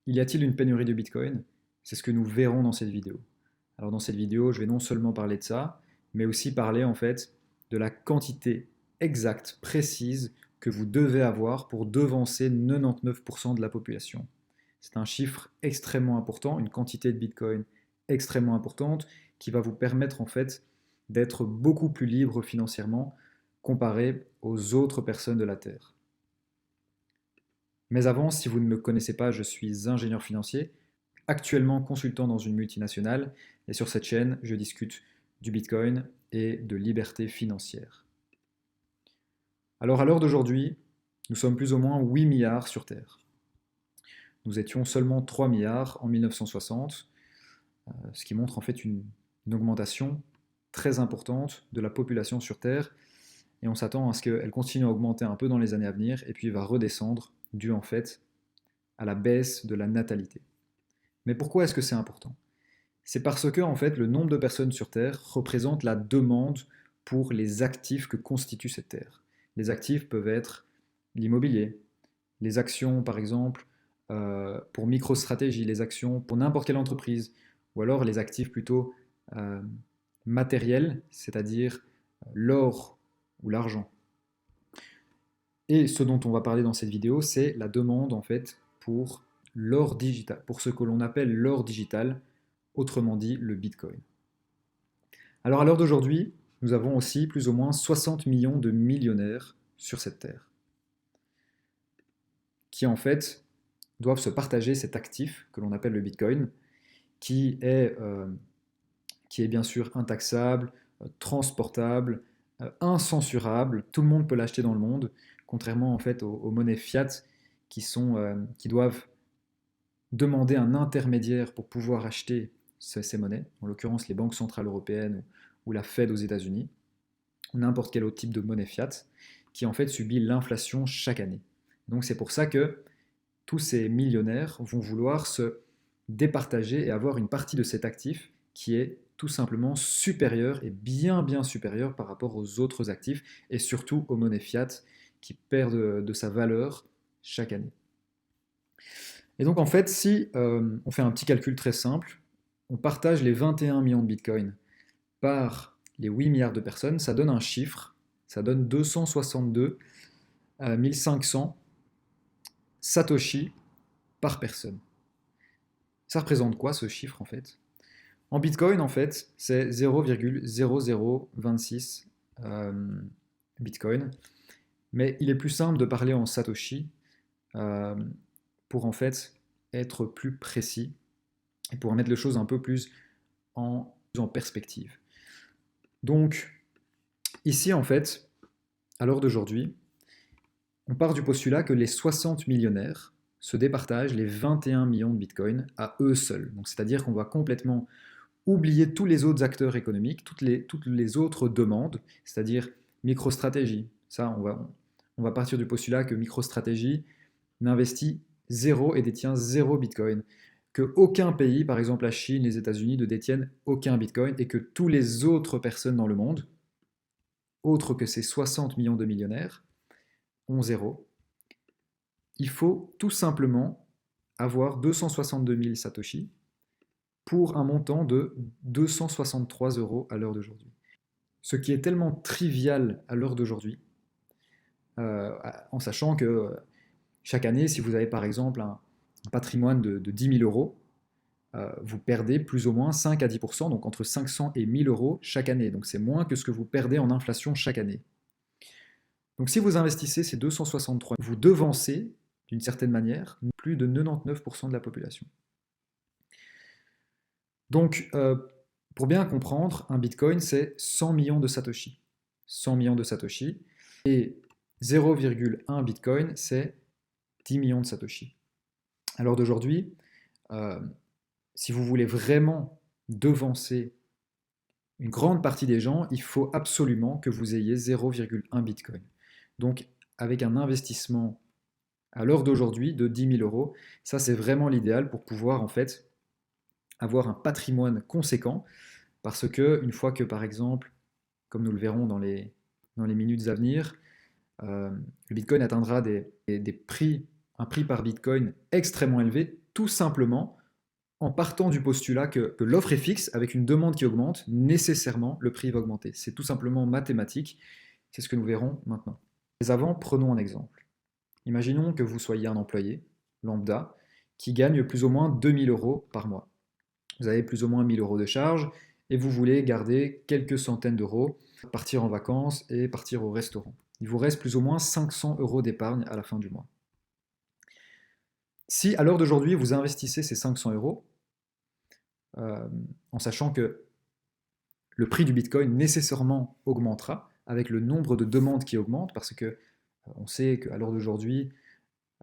Y a-t-il une pénurie de Bitcoin? C'est ce que nous verrons dans cette vidéo. Alors dans cette vidéo, je vais non seulement parler de ça, mais aussi parler en fait de la quantité exacte, précise que vous devez avoir pour devancer 99% de la population. C'est un chiffre extrêmement important, une quantité de Bitcoin extrêmement importante qui va vous permettre en fait d'être beaucoup plus libre financièrement comparé aux autres personnes de la Terre. Mais avant, si vous ne me connaissez pas, je suis ingénieur financier, actuellement consultant dans une multinationale, et sur cette chaîne, je discute du Bitcoin et de liberté financière. Alors à l'heure d'aujourd'hui, nous sommes plus ou moins 8 milliards sur Terre. Nous étions seulement 3 milliards en 1960, ce qui montre en fait une augmentation très importante de la population sur Terre, et on s'attend à ce qu'elle continue à augmenter un peu dans les années à venir, et puis va redescendre, dû en fait à la baisse de la natalité. Mais pourquoi est-ce que c'est important? C'est parce que en fait, le nombre de personnes sur Terre représente la demande pour les actifs que constitue cette Terre. Les actifs peuvent être l'immobilier, les actions par exemple, pour MicroStratégie, les actions pour n'importe quelle entreprise, ou alors les actifs plutôt euh, matériels, c'est-à-dire l'or ou l'argent. Et ce dont on va parler dans cette vidéo, c'est la demande en fait pour l'or digital, pour ce que l'on appelle l'or digital, autrement dit le Bitcoin. Alors à l'heure d'aujourd'hui, nous avons aussi plus ou moins 60 millions de millionnaires sur cette terre, qui en fait doivent se partager cet actif que l'on appelle le Bitcoin, qui est, euh, qui est bien sûr intaxable, transportable, incensurable, tout le monde peut l'acheter dans le monde, contrairement en fait aux monnaies fiat qui doivent demander un intermédiaire pour pouvoir acheter ces monnaies, en l'occurrence les banques centrales européennes ou la Fed aux États-Unis, ou n'importe quel autre type de monnaie fiat, qui en fait subit l'inflation chaque année. Donc c'est pour ça que tous ces millionnaires vont vouloir se départager et avoir une partie de cet actif qui est tout simplement supérieur et bien supérieur par rapport aux autres actifs et surtout aux monnaies fiat qui perdent de sa valeur chaque année. Et donc en fait, si on fait un petit calcul très simple, on partage les 21 millions de bitcoins par les 8 milliards de personnes, ça donne un chiffre, ça donne 262 500 satoshi par personne. Ça représente quoi ce chiffre en fait? En bitcoin en fait, c'est 0,0026 bitcoin, mais il est plus simple de parler en satoshi euh, pour en fait être plus précis et pour mettre les choses un peu plus en perspective. Donc, ici, en fait, à l'heure d'aujourd'hui, on part du postulat que les 60 millionnaires se départagent les 21 millions de bitcoins à eux seuls. Donc, c'est-à-dire qu'on va complètement oublier tous les autres acteurs économiques, toutes les autres demandes, c'est-à-dire MicroStratégie. Ça, on va partir du postulat que MicroStratégie n'investit zéro et détient zéro bitcoin. Que aucun pays, par exemple la Chine, les États-Unis, ne détiennent aucun bitcoin et que toutes les autres personnes dans le monde, autres que ces 60 millions de millionnaires, ont zéro. Il faut tout simplement avoir 262 000 Satoshi pour un montant de 263 euros à l'heure d'aujourd'hui. Ce qui est tellement trivial à l'heure d'aujourd'hui, en sachant que chaque année, si vous avez par exemple un patrimoine de 10 000 euros, vous perdez plus ou moins 5 à 10%, donc entre 500 et 1000 euros chaque année. Donc c'est moins que ce que vous perdez en inflation chaque année. Donc si vous investissez ces 263, vous devancez, d'une certaine manière, plus de 99% de la population. Donc, pour bien comprendre, un bitcoin, c'est 100 millions de satoshi. 100 millions de satoshi. Et 0,1 bitcoin, c'est 10 millions de satoshi. À l'heure d'aujourd'hui, euh, si vous voulez vraiment devancer une grande partie des gens, il faut absolument que vous ayez 0,1 bitcoin. Donc, avec un investissement à l'heure d'aujourd'hui de 10 000 euros, ça c'est vraiment l'idéal pour pouvoir en fait avoir un patrimoine conséquent, parce que une fois que par exemple, comme nous le verrons dans les minutes à venir, le Bitcoin atteindra des prix, un prix par Bitcoin extrêmement élevé, tout simplement en partant du postulat que l'offre est fixe, avec une demande qui augmente, nécessairement le prix va augmenter. C'est tout simplement mathématique, c'est ce que nous verrons maintenant. Mais avant, prenons un exemple. Imaginons que vous soyez un employé lambda qui gagne plus ou moins 2000 euros par mois. Vous avez plus ou moins 1000 euros de charge et vous voulez garder quelques centaines d'euros, partir en vacances et partir au restaurant. Il vous reste plus ou moins 500 euros d'épargne à la fin du mois. Si à l'heure d'aujourd'hui vous investissez ces 500 euros, en sachant que le prix du Bitcoin nécessairement augmentera avec le nombre de demandes qui augmente, parce que on sait qu'à l'heure d'aujourd'hui,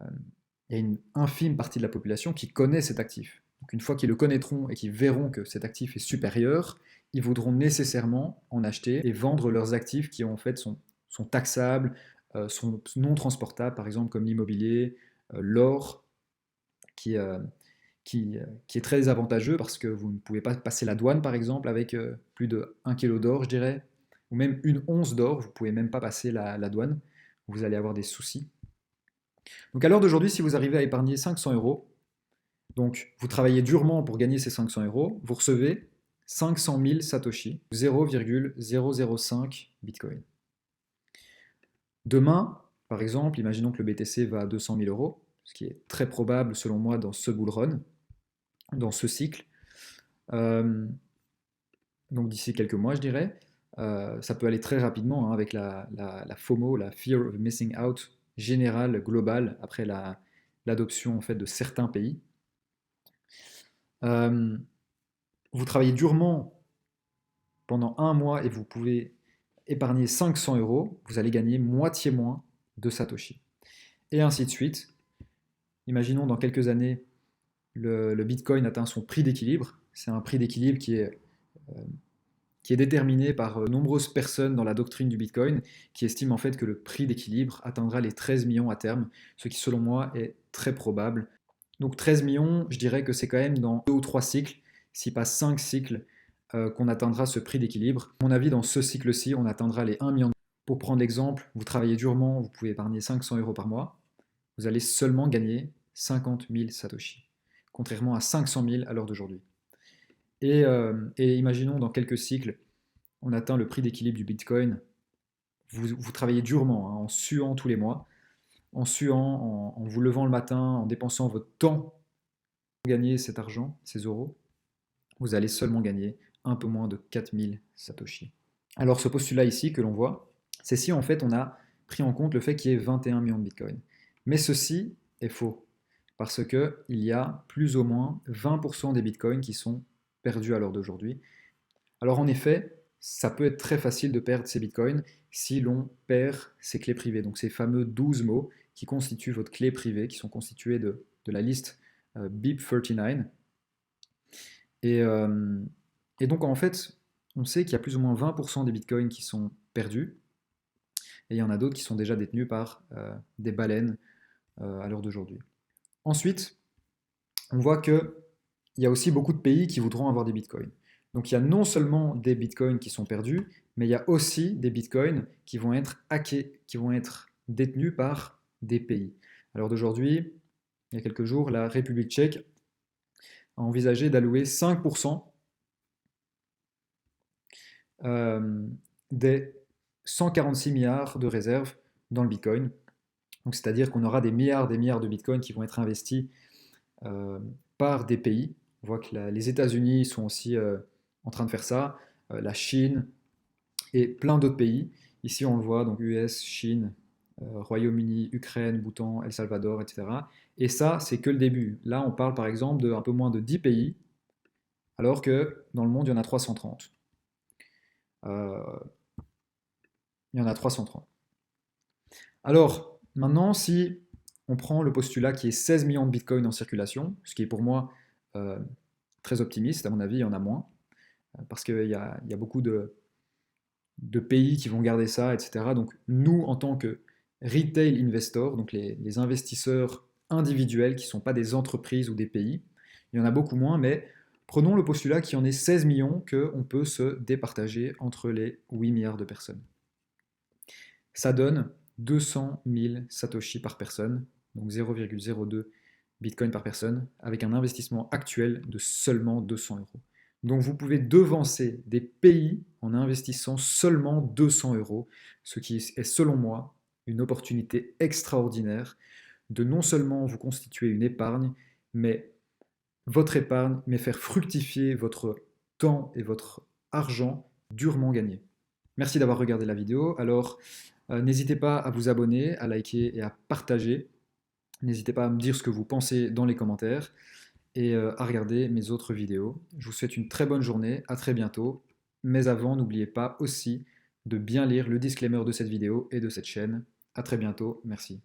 il y a une infime partie de la population qui connaît cet actif. Donc une fois qu'ils le connaîtront et qu'ils verront que cet actif est supérieur, ils voudront nécessairement en acheter et vendre leurs actifs qui en fait sont taxables, sont non transportables, par exemple comme l'immobilier, l'or, qui, qui est très avantageux parce que vous ne pouvez pas passer la douane, par exemple, avec plus de 1 kg d'or, je dirais, ou même une once d'or, vous ne pouvez même pas passer la douane, vous allez avoir des soucis. Donc à l'heure d'aujourd'hui, si vous arrivez à épargner 500 euros, donc vous travaillez durement pour gagner ces 500 euros, vous recevez 500 000 Satoshi, 0,005 Bitcoin. Demain, par exemple, imaginons que le BTC va à 200 000 euros, ce qui est très probable selon moi dans ce bull run, dans ce cycle. Donc d'ici quelques mois, je dirais. Ça peut aller très rapidement hein, avec la FOMO, la Fear of Missing Out générale, globale, après l'adoption en fait, de certains pays. Vous travaillez durement pendant un mois et vous pouvez épargner 500 euros, vous allez gagner moitié moins de Satoshi. Et ainsi de suite. Imaginons dans quelques années, le Bitcoin atteint son prix d'équilibre. C'est un prix d'équilibre qui est déterminé par de nombreuses personnes dans la doctrine du Bitcoin qui estiment en fait que le prix d'équilibre atteindra les 13 millions à terme, ce qui selon moi est très probable. Donc 13 millions, je dirais que c'est quand même dans 2 ou 3 cycles, si pas 5 cycles, qu'on atteindra ce prix d'équilibre. À mon avis, dans ce cycle-ci, on atteindra les 1 million. Pour prendre l'exemple, vous travaillez durement, vous pouvez épargner 500 euros par mois, vous allez seulement gagner 50 000 Satoshi, contrairement à 500 000 à l'heure d'aujourd'hui. Et imaginons dans quelques cycles, on atteint le prix d'équilibre du Bitcoin, vous travaillez durement, hein, en suant tous les mois, en suant, en vous levant le matin, en dépensant votre temps pour gagner cet argent, ces euros, vous allez seulement gagner un peu moins de 4000 Satoshi. Alors ce postulat ici que l'on voit, c'est si en fait on a pris en compte le fait qu'il y ait 21 millions de Bitcoin. Mais ceci est faux, parce qu'il y a plus ou moins 20% des Bitcoins qui sont perdus à l'heure d'aujourd'hui. Alors en effet, ça peut être très facile de perdre ces bitcoins si l'on perd ses clés privées. Donc ces fameux 12 mots qui constituent votre clé privée, qui sont constitués de la liste BIP39. Et donc en fait, on sait qu'il y a plus ou moins 20% des bitcoins qui sont perdus, et il y en a d'autres qui sont déjà détenus par des baleines à l'heure d'aujourd'hui. Ensuite, on voit qu'il y a aussi beaucoup de pays qui voudront avoir des bitcoins. Donc il y a non seulement des bitcoins qui sont perdus, mais il y a aussi des bitcoins qui vont être hackés, qui vont être détenus par des pays. Alors d'aujourd'hui, il y a quelques jours, la République tchèque a envisagé d'allouer 5% des 146 milliards de réserves dans le bitcoin. Donc c'est-à-dire qu'on aura des milliards de bitcoins qui vont être investis par des pays. On voit que les États-Unis sont aussi en train de faire ça, la Chine et plein d'autres pays. Ici, on le voit, donc US, Chine, Royaume-Uni, Ukraine, Bhoutan, El Salvador, etc. Et ça, c'est que le début. Là, on parle par exemple d'un peu moins de 10 pays, alors que dans le monde, il y en a 330. Il y en a 330. Alors, maintenant, si on prend le postulat qui est 16 millions de bitcoins en circulation, ce qui est pour moi très optimiste, à mon avis, il y en a moins, parce qu'il y a beaucoup de pays qui vont garder ça, etc. Donc nous, en tant que retail investors, donc les investisseurs individuels qui ne sont pas des entreprises ou des pays, il y en a beaucoup moins, mais prenons le postulat qu'il y en ait 16 millions qu'on peut se départager entre les 8 milliards de personnes. Ça donne 200 000 Satoshi par personne, donc 0,02 Bitcoin par personne avec un investissement actuel de seulement 200 euros. Donc vous pouvez devancer des pays en investissant seulement 200 euros, ce qui est selon moi une opportunité extraordinaire de non seulement vous constituer une épargne, mais votre épargne, mais faire fructifier votre temps et votre argent durement gagné. Merci d'avoir regardé la vidéo. Alors, n'hésitez pas à vous abonner, à liker et à partager. N'hésitez pas à me dire ce que vous pensez dans les commentaires et à regarder mes autres vidéos. Je vous souhaite une très bonne journée, à très bientôt. Mais avant, n'oubliez pas aussi de bien lire le disclaimer de cette vidéo et de cette chaîne. À très bientôt, merci.